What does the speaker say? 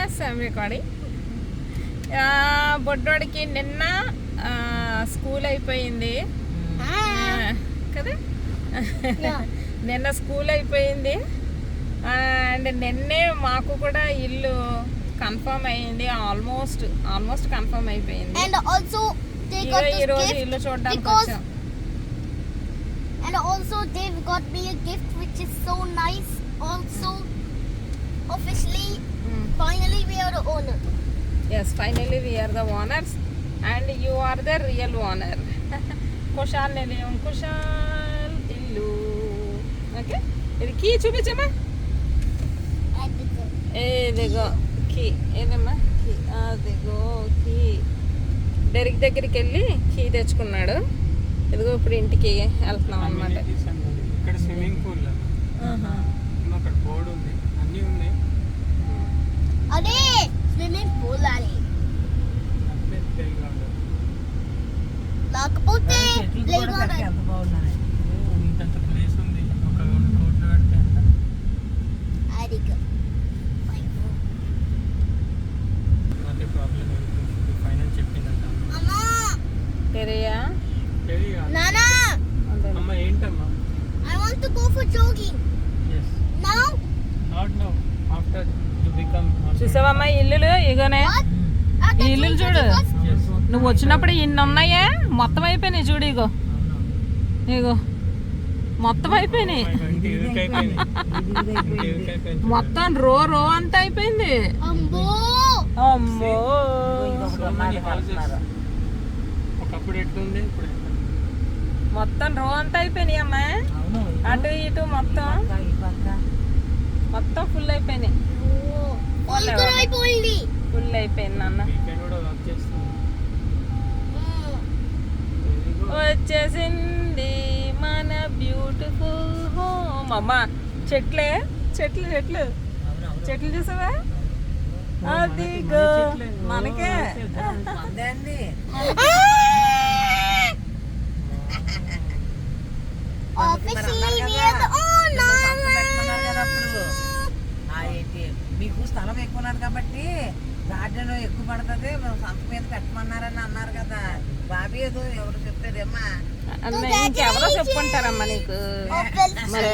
Yes I'm recording. బొడ్డోడికి నిన్న school అయిపోయింది కదా, నిన్న స్కూల్ అయిపోయింది. అండ్ నిన్నే మాకు కూడా ఇల్లు కన్ఫర్మ్ అయ్యింది, ఆల్మోస్ట్ కన్ఫర్మ్ అయిపోయింది. ఈరోజు ఇల్లు చూడడానికి వచ్చాం. And also they've got me a gift which is so nice. Also, officially, finally we are the owner. Yes, finally we are the owners and you are the real owner. Kushal నిలయం, కుషాల్ ఇల్లు. Okay, ఇది key చూపించమ్మా. ఏదిగో key, ఏదమ్మా key, అదిగో key. Derrick దగ్గరికి వెళ్ళి key తెచ్చుకున్నాడు. ఇదిగో ఇప్పుడు ఇంటికి వెళ్తున్నాం అనమాట. ఇక్కడ స్విమ్మింగ్ పూల్, అక్కడ బోర్డు ఉంది, అన్నీ ఉన్నాయి. అదే స్విమ్మింగ్ పూల్ అని లేకపోతే ఇంత ప్లేస్ ఉంది. ఒక 2 కోట్లు పెడితే అదే ప్రాబ్లం. ఫైనాన్స్ చెప్పిందంట. తెరియా Nana, అమ్మ ఏంటమ్మా? I want to go for jogging. Yes. Now? Not now. After you become. చూసావమ్మా ఇల్లులు ఇగోనే, ఈ ఇల్లులు చూడు. Yes. నువ్వు వచ్చినప్పుడు ఇన్ని ఉన్నాయే, మొత్తం అయిపోయినాయి చూడు. ఇగో ఇగో మొత్తం అయిపోయినాయి, మొత్తం రో అంతా అయిపోయింది. Ambo. అమ్మో, ఒకప్పుడు ఎట్లుంది, ఇప్పుడు మొత్తం రో అంతా అయిపోయినాయి అమ్మా. అటు ఇటు మొత్తం ఫుల్ అయిపోయినాయి. ఫుల్ అయిపోయింది నాన్న. వీకెండ్ కూడా వర్క్ చేస్తుంది. వచ్చేసింది మన బ్యూటిఫుల్ హోమ్. అమ్మా చెట్లు చూసావా? అదిగో మనకే. మీకు స్థలం ఎక్కువ ఉన్నది కాబట్టి గార్డెన్ ఎక్కువ పడుతుంది, సంత మీద పెట్టమన్నారని అన్నారు కదా. బాబీ ఏదో ఎవరు చెప్తారేమ్మా, ఇంకెవరో చెప్పుకుంటారమ్మా నీకు మరి.